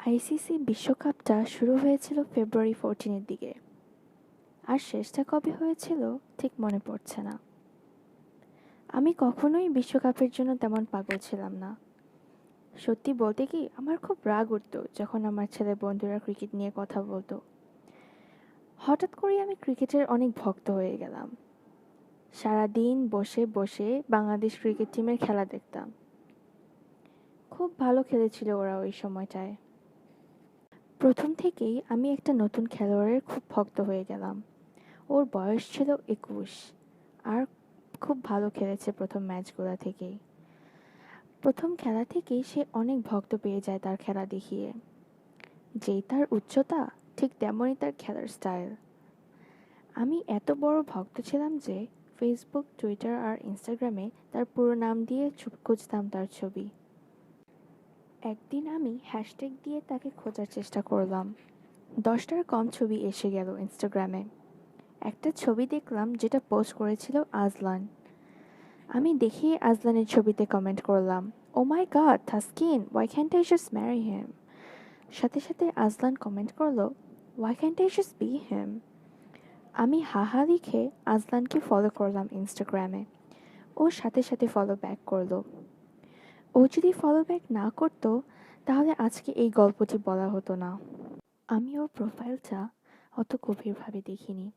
ICC বিশ্বকাপটা শুরু হয়েছিল ফেব্রুয়ারি 14-এর দিকে, আর শেষটা কবে হয়েছিল ঠিক মনে পড়ছে না। আমি কখনোই বিশ্বকাপের জন্য তেমন পাগল ছিলাম না। সত্যি বলতে কি, আমার খুব রাগ উঠতো যখন আমার ছেলে বন্ধুরা ক্রিকেট নিয়ে কথা বলতো। হঠাৎ করেই আমি ক্রিকেটের অনেক ভক্ত হয়ে গেলাম। সারাদিন বসে বসে বাংলাদেশ ক্রিকেট টিমের খেলা দেখতাম। খুব ভালো খেলেছিল ওরা ওই সময়টায়। প্রথম থেকেই আমি একটা নতুন খেলোয়াড়ের খুব ভক্ত হয়ে গেলাম। ওর বয়স ছিল 21, আর খুব ভালো খেলেছে প্রথম ম্যাচগুলো থেকেই। প্রথম খেলা থেকেই সে অনেক ভক্ত পেয়ে যায় তার খেলা দেখিয়ে। যেই তার উচ্চতা, ঠিক তেমনই তার খেলার স্টাইল। আমি এত বড় ভক্ত ছিলাম যে ফেসবুক, টুইটার আর ইনস্টাগ্রামে তার পুরো নাম দিয়ে খুঁজতাম তার ছবি। একদিন আমি হ্যাশট্যাগ দিয়ে তাকে খোঁজার চেষ্টা করলাম। 10টার কম ছবি এসে গেল ইনস্টাগ্রামে। একটা ছবি দেখলাম যেটা পোস্ট করেছিল আজলান। আমি দেখি আজলানের ছবিতে কমেন্ট করলাম, oh my God Taskin, why can't I just marry him. সাথে সাথে আজলান কমেন্ট করলো, why can't I just be him. আমি হাহা লিখে আজলানকে ফলো করলাম ইনস্টাগ্রামে। ও সাথে সাথে ফলো ব্যাক করলো। ও যদি ফলো ব্যাক না করতো তাহলে আজকে এই গল্পটি বলা হতো না। আমি ওর প্রোফাইলটা অত গভীরভাবে দেখিনি।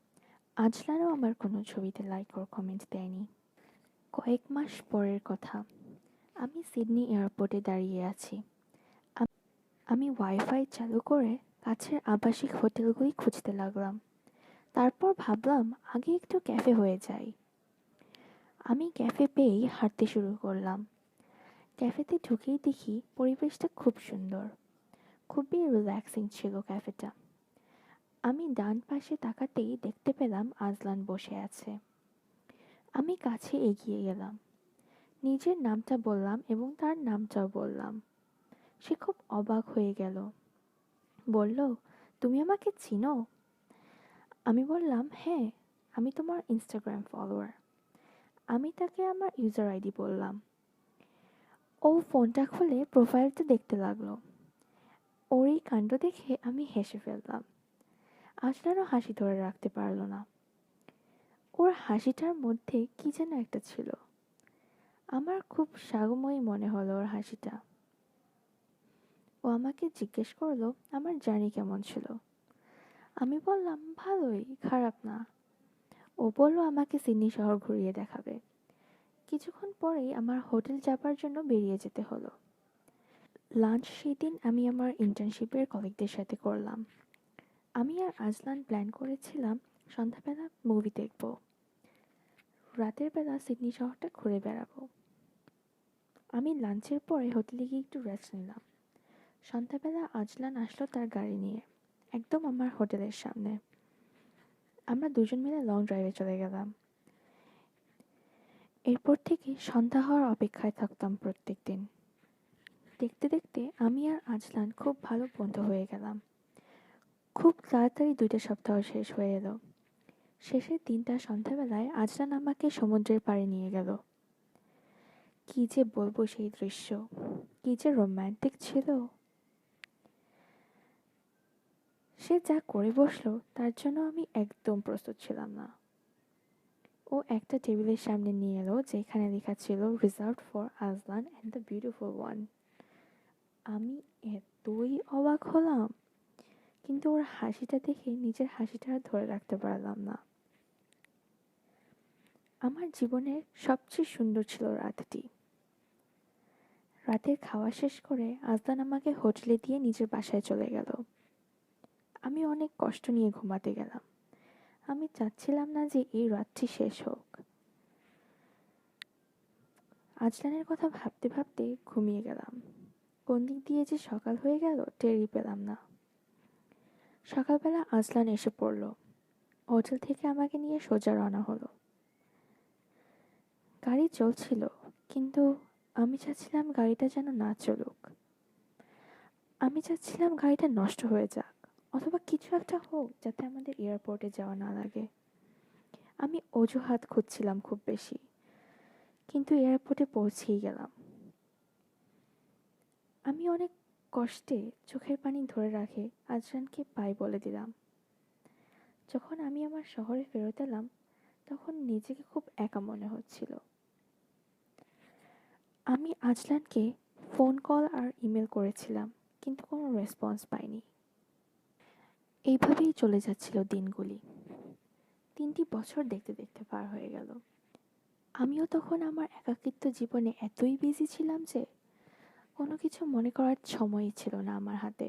আজলানও আমার কোনো ছবিতে লাইক ওর কমেন্ট দেয়নি। কয়েক মাস পরের কথা। আমি সিডনি এয়ারপোর্টে দাঁড়িয়ে আছি। আমি ওয়াইফাই চালু করে কাছের আবাসিক হোটেলগুলি খুঁজতে লাগলাম। তারপর ভাবলাম আগে একটু ক্যাফে হয়ে যাই। আমি ক্যাফে পেয়েই হাঁটতে শুরু করলাম। ক্যাফেতে ঢুকেই দেখি পরিবেশটা খুব সুন্দর। খুবই রিল্যাক্সিং ছিল ক্যাফেটা। আমি ডান পাশে তাকাতেই দেখতে পেলাম আজলান বসে আছে। আমি কাছে এগিয়ে গেলাম। নিজের নামটা বললাম এবং তার নামটাও বললাম। সে খুব অবাক হয়ে গেল। বলল, তুমি আমাকে চিনো? আমি বললাম, হ্যাঁ, আমি তোমার ইনস্টাগ্রাম ফলোয়ার। আমি তাকে আমার ইউজার আইডি বললাম। ও ফোনটা খুলে প্রোফাইলটা দেখতে লাগলো। ওর এই কাণ্ড দেখে আমি হেসে ফেললাম। আজলারও হাসি ধরে রাখতে পারল না। ওর হাসিটার মধ্যে কি যেন একটা ছিল। আমার খুব সাগময়ী মনে হলো ওর হাসিটা। ও আমাকে জিজ্ঞেস করলো আমার জার্নি কেমন ছিল। আমি বললাম, ভালোই, খারাপ না। ও বলল আমাকে সিডনি শহর ঘুরিয়ে দেখাবে। কিছুক্ষণ পরেই আমার হোটেল যাবার জন্য বেরিয়ে যেতে হলো। লাঞ্চ সেদিন আমি আমার ইন্টার্নশিপের কলিগদের সাথে করলাম। আমি আর আজলান প্ল্যান করেছিলাম সন্ধ্যাবেলা মুভি দেখব, রাতের বেলা সিডনি শহরটা ঘুরে বেড়াবো। আমি লাঞ্চের পরে হোটেলে গিয়ে একটু রেস্ট নিলাম। সন্ধ্যাবেলা আজলান আসলো তার গাড়ি নিয়ে, একদম আমার হোটেলের সামনে। আমরা দুজন মিলে লং ড্রাইভে চলে গেলাম। এরপর থেকে সন্ধ্যা হওয়ার অপেক্ষায় থাকতাম প্রত্যেক দিন। দেখতে দেখতে আমি আর আজলান খুব ভালো বন্ধু হয়ে গেলাম। খুব তাড়াতাড়ি 2টা সপ্তাহ শেষ হয়ে এলো। শেষের দিনটা সন্ধ্যাবেলায় আজলান আমাকে সমুদ্রের পাড়ে নিয়ে গেল। কি যে বলবো সেই দৃশ্য, কি যে রোম্যান্টিক ছিল। সে যা করে বসলো তার জন্য আমি একদম প্রস্তুত ছিলাম না। ও একটা টেবিলের সামনে নিয়ে এলো যেখানে লেখা ছিল reserved for Azlan and the beautiful one. আমি এতই অবাক হলাম, কিন্তু ওর হাসিটা দেখে নিজের হাসিটা আর ধরে রাখতে পারলাম না। আমার জীবনের সবচেয়ে সুন্দর ছিল রাতটি। রাতের খাওয়া শেষ করে আজলান আমাকে হোটেলে দিয়ে নিজের বাসায় চলে গেল। আমি অনেক কষ্ট নিয়ে ঘুমাতে গেলাম। আমি চাচ্ছিলাম না যে এই রাতটি শেষ হোক। আজলানের কথা ভাবতে ভাবতে ঘুমিয়ে গেলাম। কোন দিক দিয়ে যে সকাল হয়ে গেল টেরই পেলাম না। সকালবেলা আজলান এসে পড়ল। হোটেল থেকে আমাকে নিয়ে সোজা রওনা হলো। গাড়ি চলছিল, কিন্তু আমি চাচ্ছিলাম গাড়িটা যেন না চলুক। আমি চাচ্ছিলাম গাড়িটা নষ্ট হয়ে যাক, অথবা কিছু একটা হোক যাতে আমাদের এয়ারপোর্টে যাওয়া না লাগে। আমি অজুহাত খুঁজছিলাম খুব বেশি, কিন্তু এয়ারপোর্টে পৌঁছেই গেলাম। আমি অনেক কষ্টে চোখের পানি ধরে রাখে আজরানকে বাই বলে দিলাম। যখন আমি আমার শহরে ফেরত এলাম তখন নিজেকে খুব একা মনে হচ্ছিল। আমি আজলানকে ফোন কল আর ইমেল করেছিলাম, কিন্তু কোনো রেসপন্স পাইনি। এইভাবেই চলে যাচ্ছিল দিনগুলি। 3টি বছর দেখতে দেখতে পার হয়ে গেল। আমিও তখন আমার একাকিত্ব জীবনে এতই বিজি ছিলাম যে কোনো কিছু মনে করার সময়ই ছিল না আমার হাতে।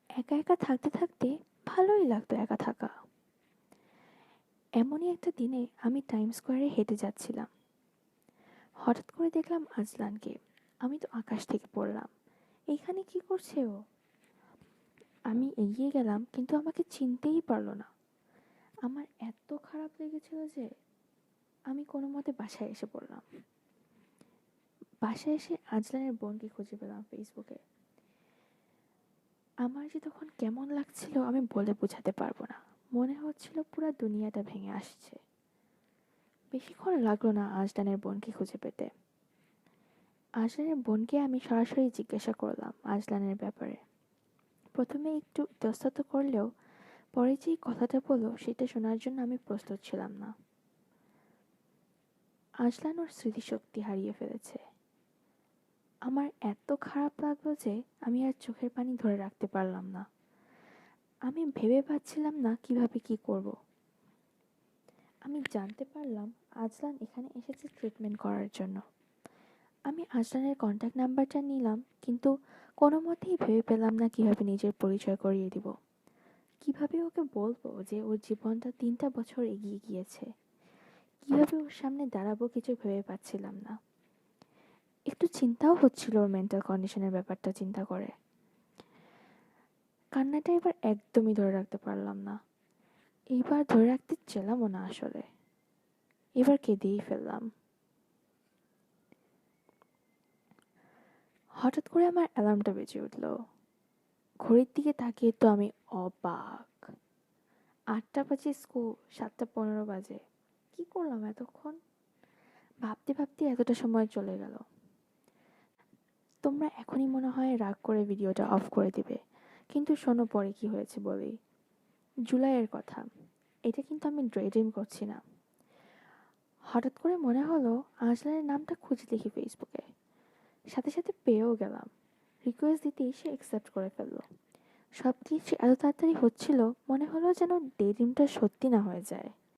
একা একা থাকতে থাকতে ভালোই লাগতো একা থাকা। এমনই একটা দিনে আমি টাইম স্কোয়ারে হেঁটে যাচ্ছিলাম। হঠাৎ করে দেখলাম আজলানকে। আমি তো আকাশ থেকে পড়লাম, এইখানে কি করছে ও? আমি এগিয়ে গেলাম কিন্তু আমাকে চিনতেই পারলো না। আমার এত খারাপ লেগেছিল যে আমি কোনো মতে বাসায় এসে পড়লাম। বাসায় এসে আজলানের বোনকে খুঁজে পেলাম ফেসবুকে। আমার যে তখন কেমন লাগছিল আমি বলে বোঝাতে পারবো না। মনে হচ্ছিল পুরো দুনিয়াটা ভেঙে আসছে। বেশিক্ষণ লাগলো না আজলানের বোনকে খুঁজে পেতে। আজলানের বোনকে আমি সরাসরি জিজ্ঞাসা করলাম আজলানের ব্যাপারে। প্রথমে একটু ইতস্তত করলেও পরে যেই কথাটা বলল সেটা শোনার জন্য আমি প্রস্তুত ছিলাম না। আজলান ওর স্মৃতিশক্তি হারিয়ে ফেলেছে। আমার এত খারাপ লাগলো যে আমি আর চোখের পানি ধরে রাখতে পারলাম না। আমি ভেবে পাচ্ছিলাম না কিভাবে কি করব। আমি জানতে পারলাম আজলান এখানে এসেছে ট্রিটমেন্ট করার জন্য। আমি আজলানের কন্ট্যাক্ট নাম্বারটা নিলাম, কিন্তু কোনো মতেই ভেবে পেলাম না কিভাবে নিজের পরিচয় করিয়ে দিব। কিভাবে ওকে বলবো যে ওর জীবনটা 3টা বছর এগিয়ে গিয়েছে। কিভাবে ওর সামনে দাঁড়াবো কিছু ভেবে পাচ্ছিলাম না। একটু চিন্তাও হচ্ছিল ওর মেন্টাল কন্ডিশনের ব্যাপারটা চিন্তা করে। কান্নাটা এবার একদমই ধরে রাখতে পারলাম না। এইবার ধরে রাখতে চেলামও না আসলে। এবার কেঁদেই ফেললাম। হঠাৎ করে আমার অ্যালার্মটা বেজে উঠল। ঘড়ির দিকে তাকিয়ে তো আমি অবাক। 8টা বাজে স্কুল, 7টা 15 বাজে। কি করলাম এতক্ষণ? ভাবতে ভাবতে এতটা সময় চলে গেল। তোমরা এখনই মনে হয় রাগ করে ভিডিওটা অফ করে দিবে, কিন্তু শোনো পরে কি হয়েছে বলি। জুলাইয়ের কথা। এটা কিন্তু আমি ড্রেড্রিম করছি না। হঠাৎ করে মনে হলো আজলানের নামটা খুঁজে দেখি ফেসবুকে। সাথে সাথে পেয়েও গেলাম। রিকোয়েস্ট দিতেই সে অ্যাকসেপ্ট করে ফেললো। সব কিছু এত তাড়াতাড়ি হচ্ছিল, মনে হলো যেন ডে ড্রিমটা সত্যি না হয়ে যায়।